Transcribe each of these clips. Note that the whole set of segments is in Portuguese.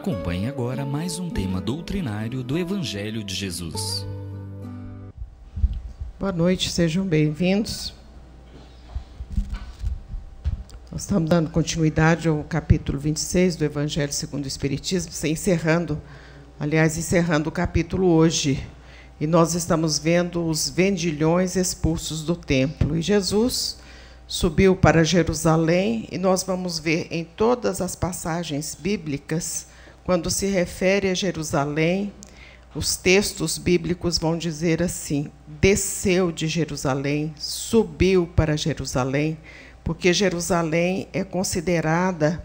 Acompanhe agora mais um tema doutrinário do Evangelho de Jesus. Boa noite, sejam bem-vindos. Nós estamos dando continuidade ao capítulo 26 do Evangelho segundo o Espiritismo, encerrando o capítulo hoje. E nós estamos vendo os vendilhões expulsos do templo. E Jesus subiu para Jerusalém, e nós vamos ver em todas as passagens bíblicas, quando se refere a Jerusalém, os textos bíblicos vão dizer assim: desceu de Jerusalém, subiu para Jerusalém, porque Jerusalém é considerada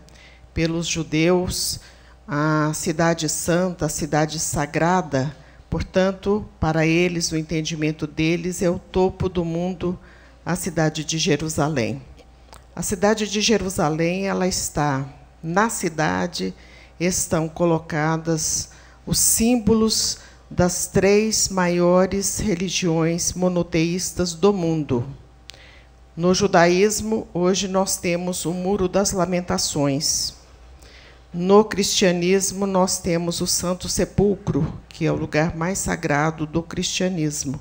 pelos judeus a cidade santa, a cidade sagrada. Portanto, para eles, o entendimento deles é o topo do mundo, a cidade de Jerusalém. A cidade de Jerusalém, ela está na cidade, estão colocadas os símbolos das três maiores religiões monoteístas do mundo. No judaísmo, hoje nós temos o Muro das Lamentações. No cristianismo, nós temos o Santo Sepulcro, que é o lugar mais sagrado do cristianismo.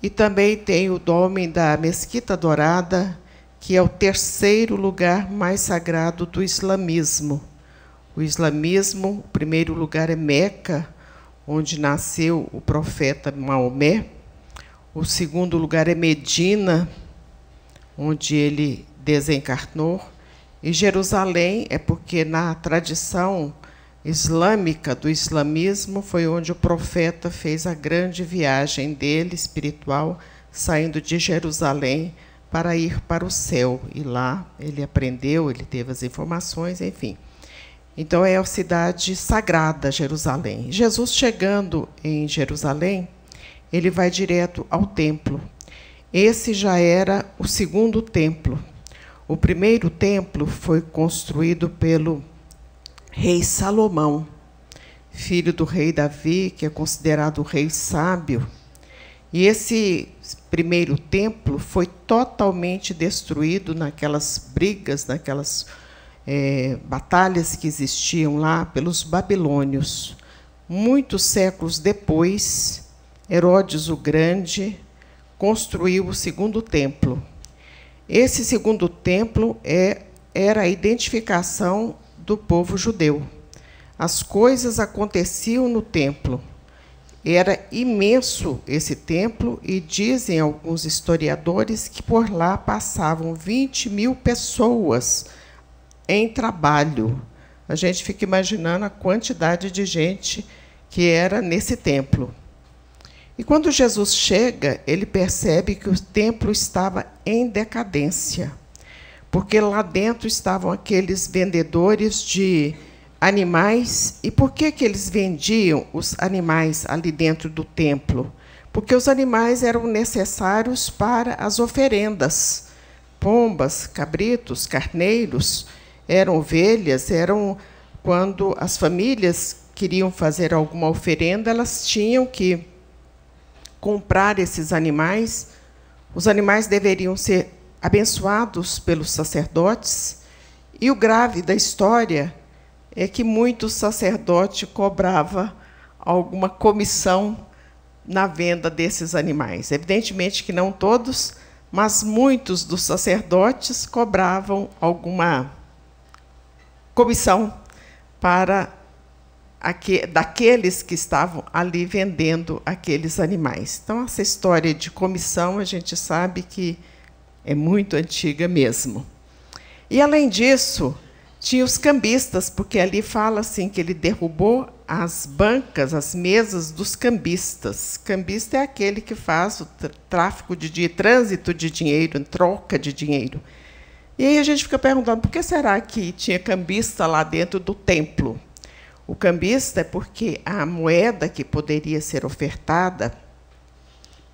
E também tem o dome da Mesquita Dourada, que é o terceiro lugar mais sagrado do islamismo. O islamismo, o primeiro lugar é Meca, onde nasceu o profeta Maomé. O segundo lugar é Medina, onde ele desencarnou. E Jerusalém é porque, na tradição islâmica do islamismo, foi onde o profeta fez a grande viagem dele, espiritual, saindo de Jerusalém para ir para o céu. E lá ele aprendeu, ele teve as informações, enfim. Então, é a cidade sagrada, Jerusalém. Jesus, chegando em Jerusalém, ele vai direto ao templo. Esse já era o segundo templo. O primeiro templo foi construído pelo rei Salomão, filho do rei Davi, que é considerado o rei sábio. E esse primeiro templo foi totalmente destruído naquelas brigas, naquelas batalhas que existiam lá pelos babilônios. Muitos séculos depois, Herodes o Grande construiu o segundo templo. Esse segundo templo era a identificação do povo judeu. As coisas aconteciam no templo. Era imenso esse templo, e dizem alguns historiadores que por lá passavam 20.000 pessoas em trabalho. A gente fica imaginando a quantidade de gente que era nesse templo. E quando Jesus chega, ele percebe que o templo estava em decadência, porque lá dentro estavam aqueles vendedores de animais. E por que eles vendiam os animais ali dentro do templo? Porque os animais eram necessários para as oferendas. Pombas, cabritos, carneiros, eram ovelhas, eram quando as famílias queriam fazer alguma oferenda, elas tinham que comprar esses animais. Os animais deveriam ser abençoados pelos sacerdotes. E o grave da história é que muitos sacerdotes cobravam alguma comissão na venda desses animais. Evidentemente que não todos, mas muitos dos sacerdotes cobravam alguma comissão para daqueles que estavam ali vendendo aqueles animais. Então, essa história de comissão, a gente sabe que é muito antiga mesmo. E, além disso, tinha os cambistas, porque ali fala assim que ele derrubou as bancas, as mesas dos cambistas. Cambista é aquele que faz o tráfico de trânsito de dinheiro, troca de dinheiro. E aí a gente fica perguntando, por que será que tinha cambista lá dentro do templo? O cambista é porque a moeda que poderia ser ofertada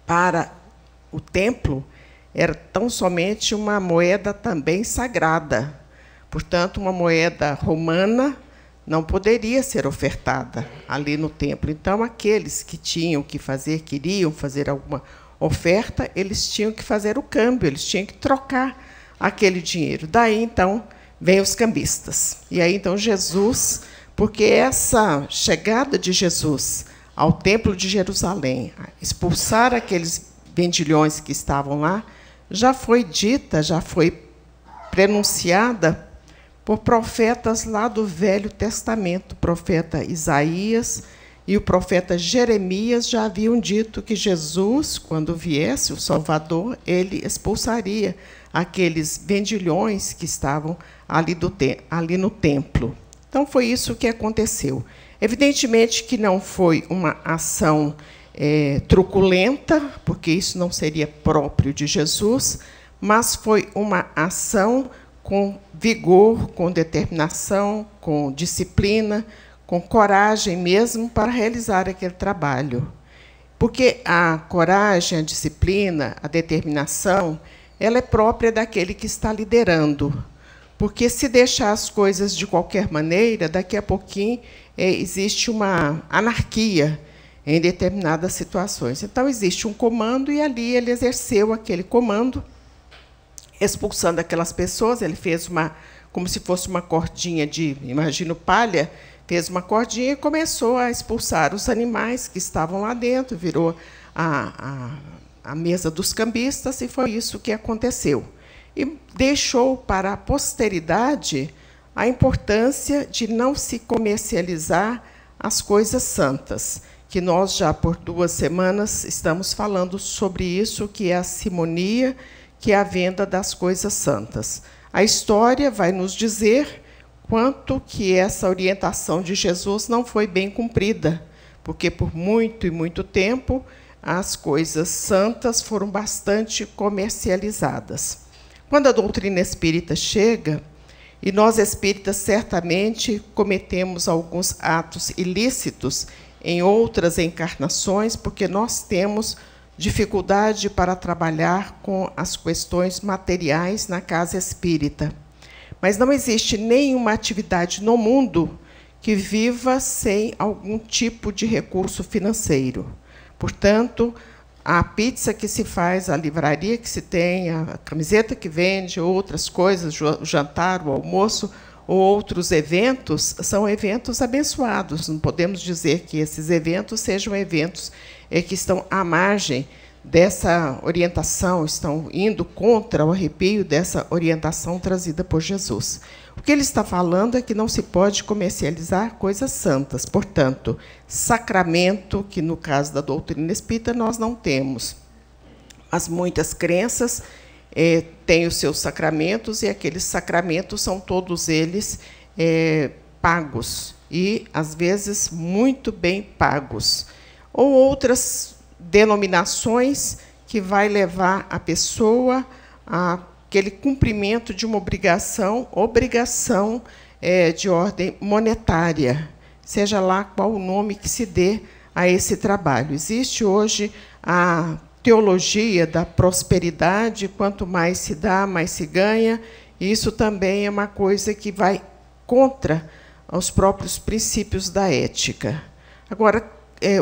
para o templo era tão somente uma moeda também sagrada. Portanto, uma moeda romana não poderia ser ofertada ali no templo. Então, aqueles que tinham que fazer, queriam fazer alguma oferta, eles tinham que fazer o câmbio, eles tinham que trocar aquele dinheiro. Daí, então, vem os cambistas. E aí, então, Jesus, porque essa chegada de Jesus ao Templo de Jerusalém, expulsar aqueles vendilhões que estavam lá, já foi dita, já foi pronunciada por profetas lá do Velho Testamento. O profeta Isaías e o profeta Jeremias já haviam dito que Jesus, quando viesse o Salvador, ele expulsaria aqueles vendilhões que estavam ali no templo. Então, foi isso que aconteceu. Evidentemente que não foi uma ação truculenta, porque isso não seria próprio de Jesus, mas foi uma ação com vigor, com determinação, com disciplina, com coragem mesmo para realizar aquele trabalho. Porque a coragem, a disciplina, a determinação, ela é própria daquele que está liderando. Porque se deixar as coisas de qualquer maneira, daqui a pouquinho existe uma anarquia em determinadas situações. Então, existe um comando, e ali ele exerceu aquele comando, expulsando aquelas pessoas. Ele fez como se fosse uma cordinha de, imagino, palha, fez uma cordinha e começou a expulsar os animais que estavam lá dentro, virou a mesa dos cambistas, e foi isso que aconteceu. E deixou para a posteridade a importância de não se comercializar as coisas santas, que nós já por 2 semanas estamos falando sobre isso, que é a simonia, que é a venda das coisas santas. A história vai nos dizer quanto que essa orientação de Jesus não foi bem cumprida, porque por muito e muito tempo as coisas santas foram bastante comercializadas. Quando a doutrina espírita chega, e nós espíritas certamente cometemos alguns atos ilícitos em outras encarnações, porque nós temos dificuldade para trabalhar com as questões materiais na casa espírita. Mas não existe nenhuma atividade no mundo que viva sem algum tipo de recurso financeiro. Portanto, a pizza que se faz, a livraria que se tem, a camiseta que vende, outras coisas, o jantar, o almoço, ou outros eventos, são eventos abençoados. Não podemos dizer que esses eventos sejam eventos que estão à margem dessa orientação, estão indo contra o arrepio dessa orientação trazida por Jesus. O que ele está falando é que não se pode comercializar coisas santas. Portanto, sacramento, que no caso da doutrina espírita nós não temos. Mas muitas crenças têm os seus sacramentos, e aqueles sacramentos são todos eles pagos, e, às vezes, muito bem pagos. Ou outras denominações que vai levar a pessoa a aquele cumprimento de uma obrigação de ordem monetária, seja lá qual o nome que se dê a esse trabalho. Existe hoje a teologia da prosperidade, quanto mais se dá, mais se ganha, e isso também é uma coisa que vai contra os próprios princípios da ética. Agora,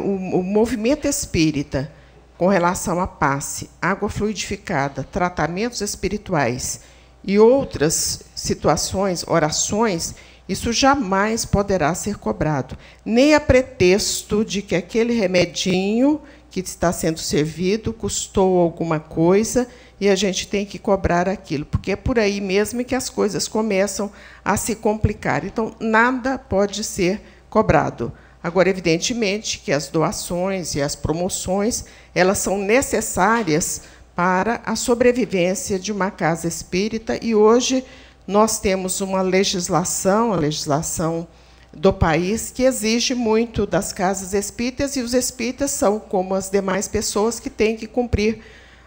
o movimento espírita, com relação à passe, água fluidificada, tratamentos espirituais e outras situações, orações, isso jamais poderá ser cobrado, nem a pretexto de que aquele remedinho que está sendo servido custou alguma coisa e a gente tem que cobrar aquilo, porque é por aí mesmo que as coisas começam a se complicar. Então, nada pode ser cobrado. Agora, evidentemente, que as doações e as promoções, elas são necessárias para a sobrevivência de uma casa espírita, e hoje nós temos uma legislação, a legislação do país, que exige muito das casas espíritas, e os espíritas são como as demais pessoas que têm que cumprir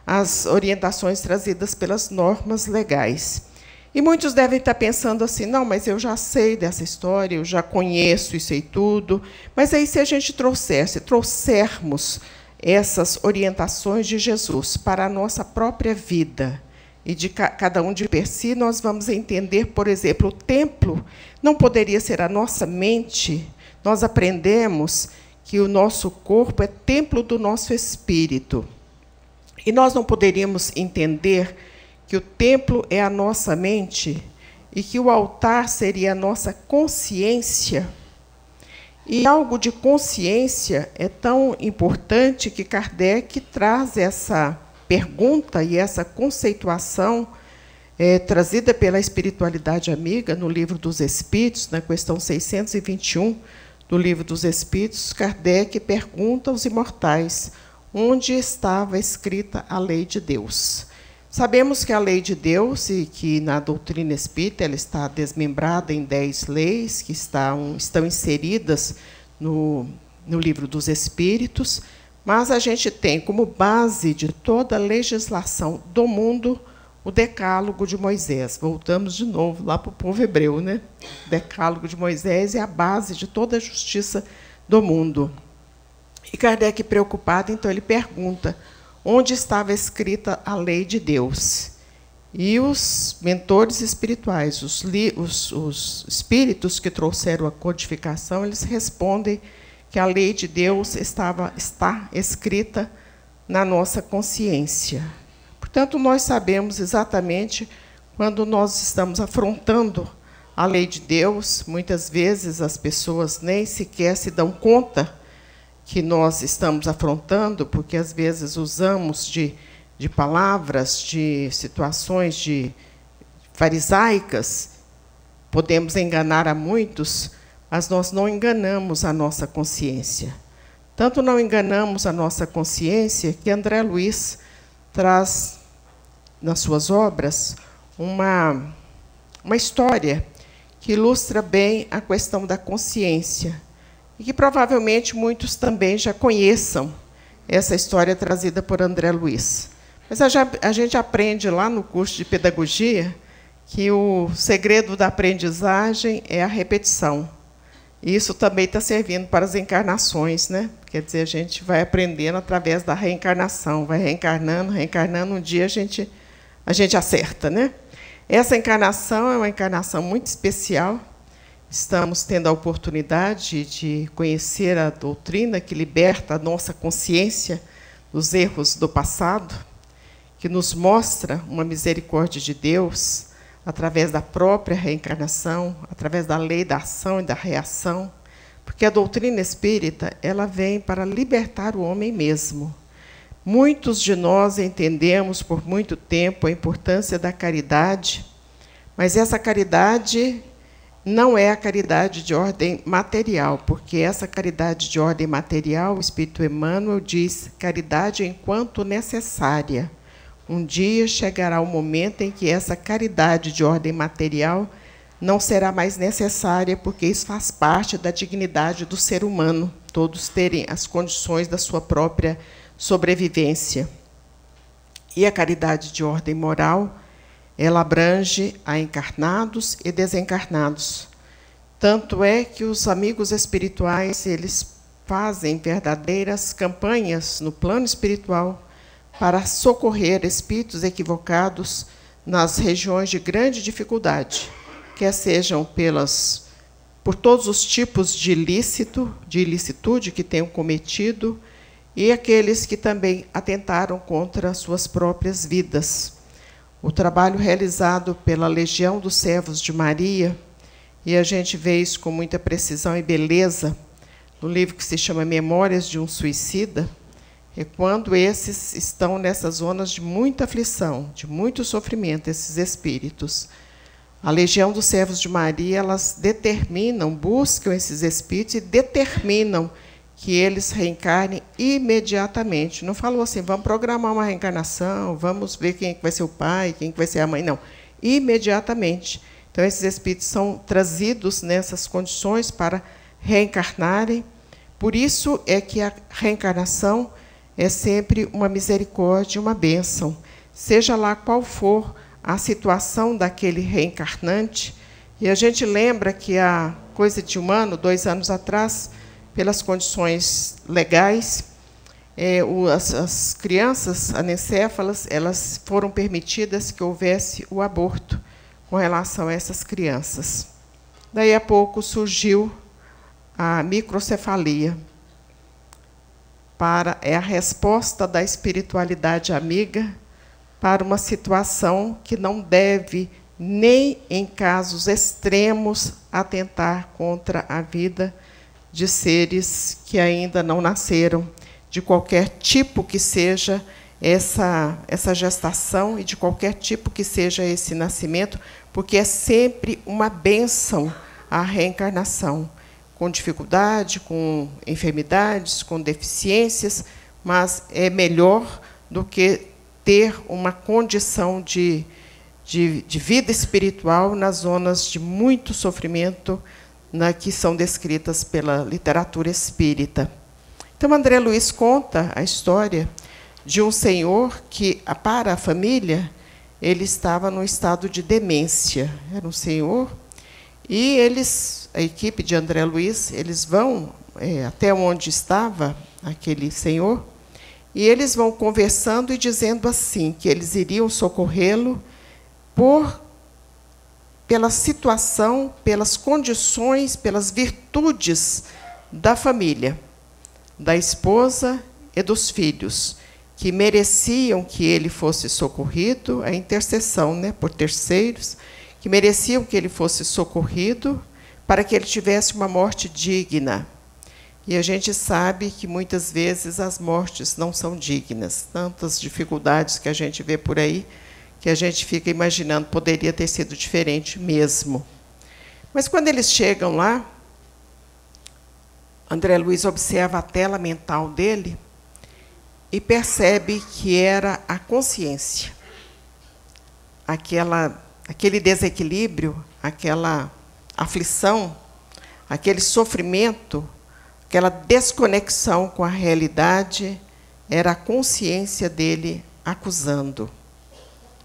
as orientações trazidas pelas normas legais. E muitos devem estar pensando assim, não, mas eu já sei dessa história, eu já conheço isso e tudo. Mas aí, se a gente trouxermos essas orientações de Jesus para a nossa própria vida, e de cada um de per si, nós vamos entender, por exemplo, o templo não poderia ser a nossa mente. Nós aprendemos que o nosso corpo é templo do nosso espírito. E nós não poderíamos entender que o templo é a nossa mente e que o altar seria a nossa consciência. E algo de consciência é tão importante que Kardec traz essa pergunta e essa conceituação trazida pela espiritualidade amiga no Livro dos Espíritos, na questão 621 do Livro dos Espíritos. Kardec pergunta aos imortais onde estava escrita a lei de Deus. Sabemos que a lei de Deus, e que na doutrina espírita ela está desmembrada em 10 leis, que estão inseridas no Livro dos Espíritos, mas a gente tem como base de toda a legislação do mundo o Decálogo de Moisés. Voltamos de novo lá para o povo hebreu, né? O Decálogo de Moisés é a base de toda a justiça do mundo. E Kardec, preocupado, então, ele pergunta onde estava escrita a lei de Deus. E os mentores espirituais, os espíritos que trouxeram a codificação, eles respondem que a lei de Deus está escrita na nossa consciência. Portanto, nós sabemos exatamente quando nós estamos afrontando a lei de Deus. Muitas vezes as pessoas nem sequer se dão conta que nós estamos afrontando, porque às vezes usamos de palavras, de situações farisaicas, podemos enganar a muitos, mas nós não enganamos a nossa consciência. Tanto não enganamos a nossa consciência que André Luiz traz nas suas obras uma história que ilustra bem a questão da consciência, e que provavelmente muitos também já conheçam essa história trazida por André Luiz. Mas a gente aprende lá no curso de pedagogia que o segredo da aprendizagem é a repetição. E isso também está servindo para as encarnações, né? Quer dizer, a gente vai aprendendo através da reencarnação, vai reencarnando, um dia a gente acerta, né? Essa encarnação é uma encarnação muito especial. Estamos tendo a oportunidade de conhecer a doutrina que liberta a nossa consciência dos erros do passado, que nos mostra uma misericórdia de Deus através da própria reencarnação, através da lei da ação e da reação, porque a doutrina espírita ela vem para libertar o homem mesmo. Muitos de nós entendemos por muito tempo a importância da caridade, mas essa caridade não é a caridade de ordem material, porque essa caridade de ordem material, o Espírito Emmanuel diz, caridade enquanto necessária. Um dia chegará o momento em que essa caridade de ordem material não será mais necessária, porque isso faz parte da dignidade do ser humano, todos terem as condições da sua própria sobrevivência. E a caridade de ordem moral, ela abrange a encarnados e desencarnados. Tanto é que os amigos espirituais, eles fazem verdadeiras campanhas no plano espiritual para socorrer espíritos equivocados nas regiões de grande dificuldade, quer sejam por todos os tipos de ilicitude que tenham cometido, e aqueles que também atentaram contra suas próprias vidas. O trabalho realizado pela Legião dos Servos de Maria, e a gente vê isso com muita precisão e beleza, no livro que se chama Memórias de um Suicida, é quando esses estão nessas zonas de muita aflição, de muito sofrimento, esses espíritos. A Legião dos Servos de Maria, elas buscam esses espíritos e determinam que eles reencarnem imediatamente. Não falou assim, vamos programar uma reencarnação, vamos ver quem vai ser o pai, quem vai ser a mãe. Não, imediatamente. Então, esses espíritos são trazidos nessas condições para reencarnarem. Por isso é que a reencarnação é sempre uma misericórdia, uma bênção. Seja lá qual for a situação daquele reencarnante. E a gente lembra que há coisa de 2 anos atrás, pelas condições legais, as crianças anencéfalas, elas foram permitidas que houvesse o aborto com relação a essas crianças. Daí a pouco surgiu a microcefalia. É a resposta da espiritualidade amiga para uma situação que não deve, nem em casos extremos, atentar contra a vida de seres que ainda não nasceram, de qualquer tipo que seja essa gestação e de qualquer tipo que seja esse nascimento, porque é sempre uma bênção a reencarnação, com dificuldade, com enfermidades, com deficiências, mas é melhor do que ter uma condição de vida espiritual nas zonas de muito sofrimento que são descritas pela literatura espírita. Então, André Luiz conta a história de um senhor que, para a família, ele estava num estado de demência. Era um senhor, e a equipe de André Luiz, eles vão até onde estava aquele senhor, e eles vão conversando e dizendo assim, que eles iriam socorrê-lo pela situação, pelas condições, pelas virtudes da família, da esposa e dos filhos, que mereciam que ele fosse socorrido, a intercessão, por terceiros, que mereciam que ele fosse socorrido para que ele tivesse uma morte digna. E a gente sabe que, muitas vezes, as mortes não são dignas. Tantas dificuldades que a gente vê por aí, que a gente fica imaginando, poderia ter sido diferente mesmo. Mas, quando eles chegam lá, André Luiz observa a tela mental dele e percebe que era a consciência. Aquele desequilíbrio, aquela aflição, aquele sofrimento, aquela desconexão com a realidade, era a consciência dele acusando.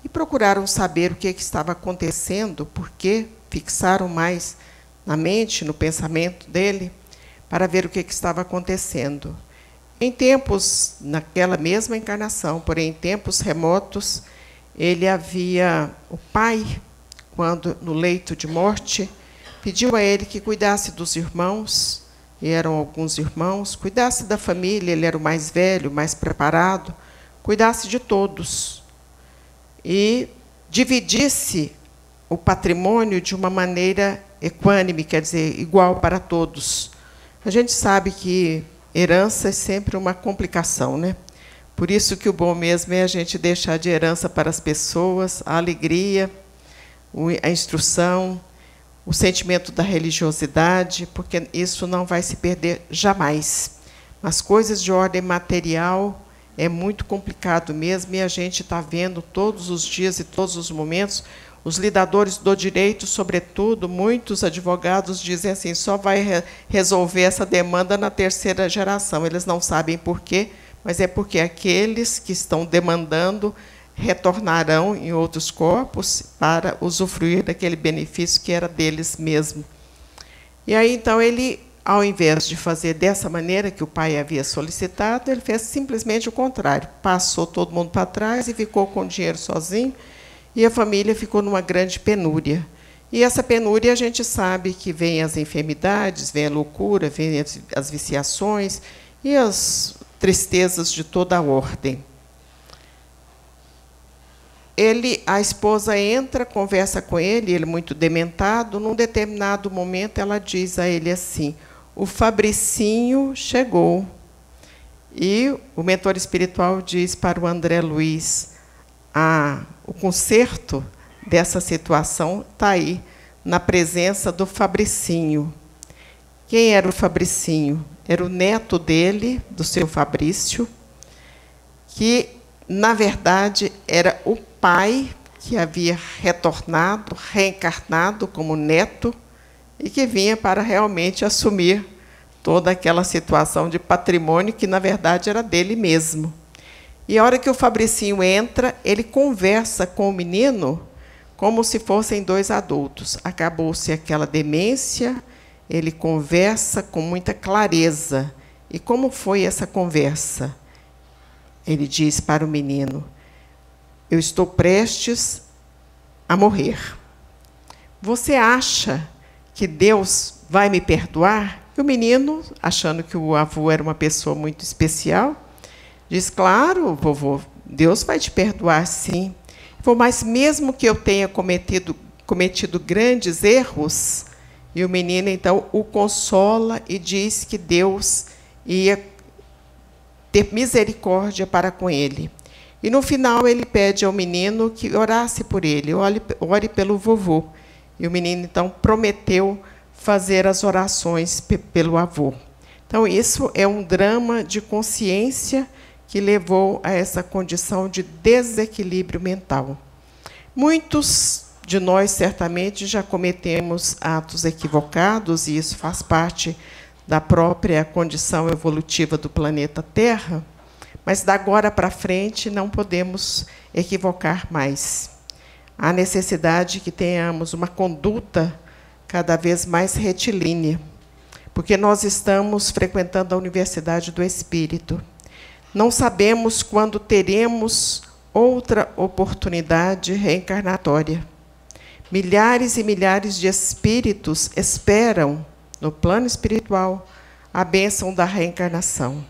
E procuraram saber o que estava acontecendo, porque fixaram mais na mente, no pensamento dele, para ver o que estava acontecendo. Em tempos, naquela mesma encarnação, porém em tempos remotos, o pai, quando no leito de morte, pediu a ele que cuidasse dos irmãos, e eram alguns irmãos, cuidasse da família, ele era o mais velho, mais preparado, cuidasse de todos, e dividisse o patrimônio de uma maneira equânime, quer dizer, igual para todos. A gente sabe que herança é sempre uma complicação, Por isso que o bom mesmo é a gente deixar de herança para as pessoas a alegria, a instrução, o sentimento da religiosidade, porque isso não vai se perder jamais. As coisas de ordem material é muito complicado mesmo, e a gente está vendo todos os dias e todos os momentos, os lidadores do direito, sobretudo, muitos advogados dizem assim, só vai resolver essa demanda na terceira geração. Eles não sabem por quê, mas é porque aqueles que estão demandando retornarão em outros corpos para usufruir daquele benefício que era deles mesmo. E aí, então, ele, ao invés de fazer dessa maneira que o pai havia solicitado, ele fez simplesmente o contrário. Passou todo mundo para trás e ficou com o dinheiro sozinho, e a família ficou numa grande penúria. E essa penúria, a gente sabe que vem as enfermidades, vem a loucura, vem as viciações e as tristezas de toda a ordem. A esposa entra, conversa com ele muito dementado. Num determinado momento, ela diz a ele assim, o Fabricinho chegou. E o mentor espiritual diz para o André Luiz, o conserto dessa situação está aí, na presença do Fabricinho. Quem era o Fabricinho? Era o neto dele, do seu Fabrício, que, na verdade, era o pai que havia retornado, reencarnado como neto, e que vinha para realmente assumir toda aquela situação de patrimônio que, na verdade, era dele mesmo. E a hora que o Fabricinho entra, ele conversa com o menino como se fossem dois adultos. Acabou-se aquela demência, ele conversa com muita clareza. E como foi essa conversa? Ele diz para o menino, eu estou prestes a morrer. Você acha que Deus vai me perdoar? E o menino, achando que o avô era uma pessoa muito especial, diz, claro, vovô, Deus vai te perdoar, sim. Mas mesmo que eu tenha cometido grandes erros, E o menino, então, o consola e diz que Deus ia ter misericórdia para com ele. E, no final, ele pede ao menino que orasse por ele, ore pelo vovô. E o menino, então, prometeu fazer as orações pelo avô. Então, isso é um drama de consciência que levou a essa condição de desequilíbrio mental. Muitos de nós, certamente, já cometemos atos equivocados, e isso faz parte da própria condição evolutiva do planeta Terra, mas, da agora para frente, não podemos equivocar mais. Há necessidade que tenhamos uma conduta cada vez mais retilínea, porque nós estamos frequentando a Universidade do Espírito. Não sabemos quando teremos outra oportunidade reencarnatória. Milhares e milhares de espíritos esperam, no plano espiritual, a bênção da reencarnação.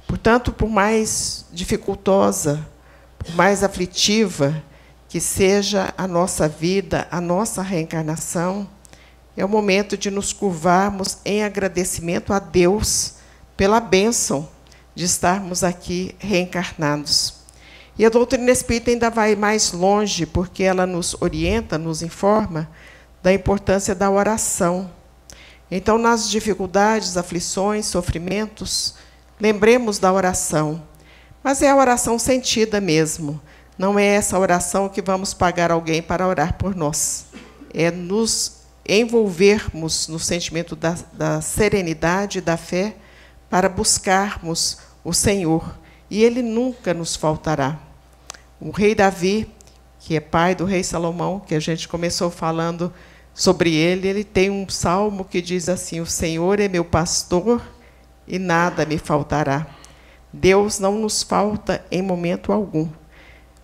Portanto, por mais dificultosa, por mais aflitiva que seja a nossa vida, a nossa reencarnação, é o momento de nos curvarmos em agradecimento a Deus pela bênção de estarmos aqui reencarnados. E a doutrina espírita ainda vai mais longe, porque ela nos orienta, nos informa da importância da oração. Então, nas dificuldades, aflições, sofrimentos, lembremos da oração. Mas é a oração sentida mesmo. Não é essa oração que vamos pagar alguém para orar por nós. É nos envolvermos no sentimento da serenidade, da fé, para buscarmos o Senhor. E Ele nunca nos faltará. O rei Davi, que é pai do rei Salomão, que a gente começou falando sobre ele tem um salmo que diz assim: o Senhor é meu pastor e nada me faltará. Deus não nos falta em momento algum.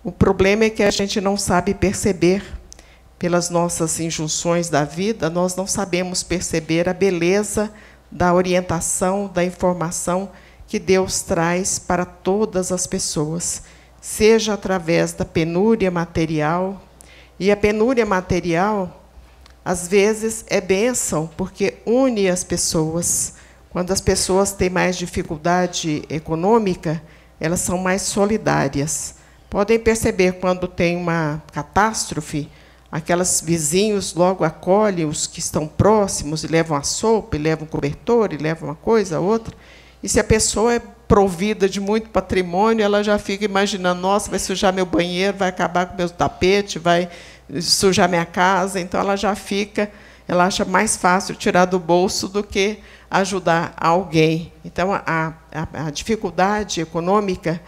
O problema é que a gente não sabe perceber, pelas nossas injunções da vida, nós não sabemos perceber a beleza da orientação, da informação que Deus traz para todas as pessoas, seja através da penúria material. E a penúria material, às vezes, é bênção, porque une as pessoas. Quando as pessoas têm mais dificuldade econômica, elas são mais solidárias. Podem perceber, quando tem uma catástrofe, aqueles vizinhos logo acolhem os que estão próximos, e levam a sopa, e levam o cobertor, e levam uma coisa, outra. E se a pessoa é provida de muito patrimônio, ela já fica imaginando: nossa, vai sujar meu banheiro, vai acabar com meu tapete, vai sujar minha casa. Então, ela já fica, ela acha mais fácil tirar do bolso do que ajudar alguém. Então, a dificuldade econômica,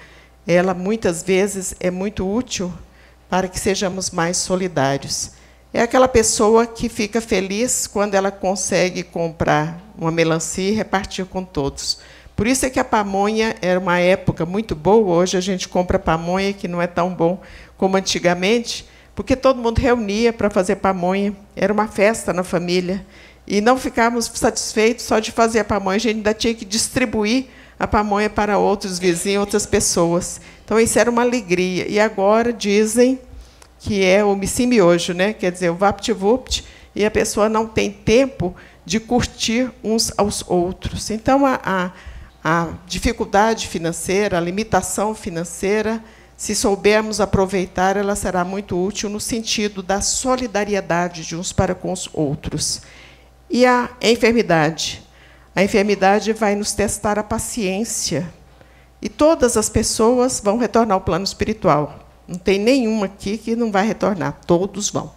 ela muitas vezes é muito útil para que sejamos mais solidários. É aquela pessoa que fica feliz quando ela consegue comprar uma melancia e repartir com todos. Por isso é que a pamonha era uma época muito boa. Hoje a gente compra pamonha, que não é tão bom como antigamente, porque todo mundo reunia para fazer pamonha. Era uma festa na família. E não ficávamos satisfeitos só de fazer a pamonha, a gente ainda tinha que distribuir a pamonha para outros vizinhos, outras pessoas. Então, isso era uma alegria. E agora dizem que é o micimiojo, né? Quer dizer, o vapt-vupt, e a pessoa não tem tempo de curtir uns aos outros. Então, a dificuldade financeira, a limitação financeira, se soubermos aproveitar, ela será muito útil no sentido da solidariedade de uns para com os outros. E a enfermidade? A enfermidade vai nos testar a paciência. E todas as pessoas vão retornar ao plano espiritual. Não tem nenhuma aqui que não vai retornar, todos vão.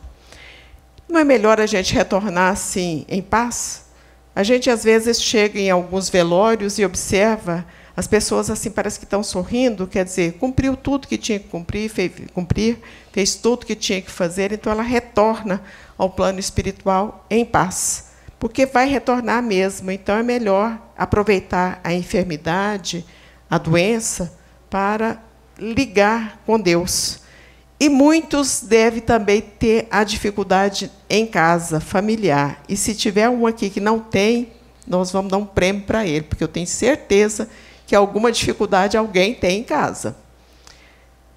Não é melhor a gente retornar assim, em paz? A gente, às vezes, chega em alguns velórios e observa as pessoas assim, parece que estão sorrindo, quer dizer, cumpriu tudo que tinha que cumprir, fez tudo que tinha que fazer, então ela retorna ao plano espiritual em paz, porque vai retornar mesmo. Então, é melhor aproveitar a enfermidade, a doença, para ligar com Deus. E muitos devem também ter a dificuldade em casa, familiar. E se tiver um aqui que não tem, nós vamos dar um prêmio para ele, porque eu tenho certeza que alguma dificuldade alguém tem em casa.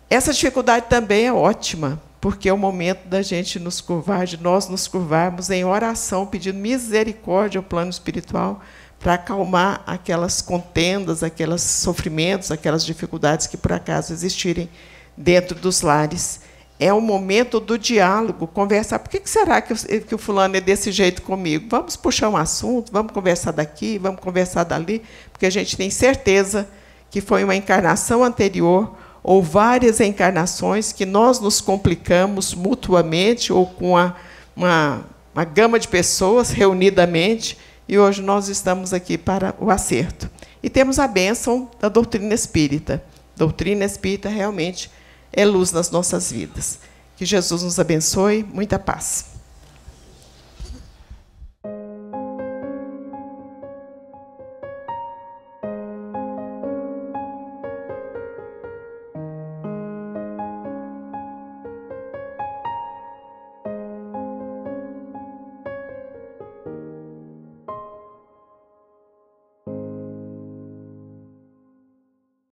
Essa dificuldade também é ótima, porque é o momento da gente nos curvar, de nós nos curvarmos em oração, pedindo misericórdia ao plano espiritual, para acalmar aquelas contendas, aqueles sofrimentos, aquelas dificuldades que por acaso existirem dentro dos lares. É o momento do diálogo, conversar. Por que será que o fulano é desse jeito comigo? Vamos puxar um assunto, vamos conversar daqui, vamos conversar dali, porque a gente tem certeza que foi uma encarnação anterior ou várias encarnações que nós nos complicamos mutuamente ou com uma gama de pessoas reunidamente, e hoje nós estamos aqui para o acerto. E temos a bênção da doutrina espírita. Doutrina espírita realmente é luz nas nossas vidas. Que Jesus nos abençoe. Muita paz.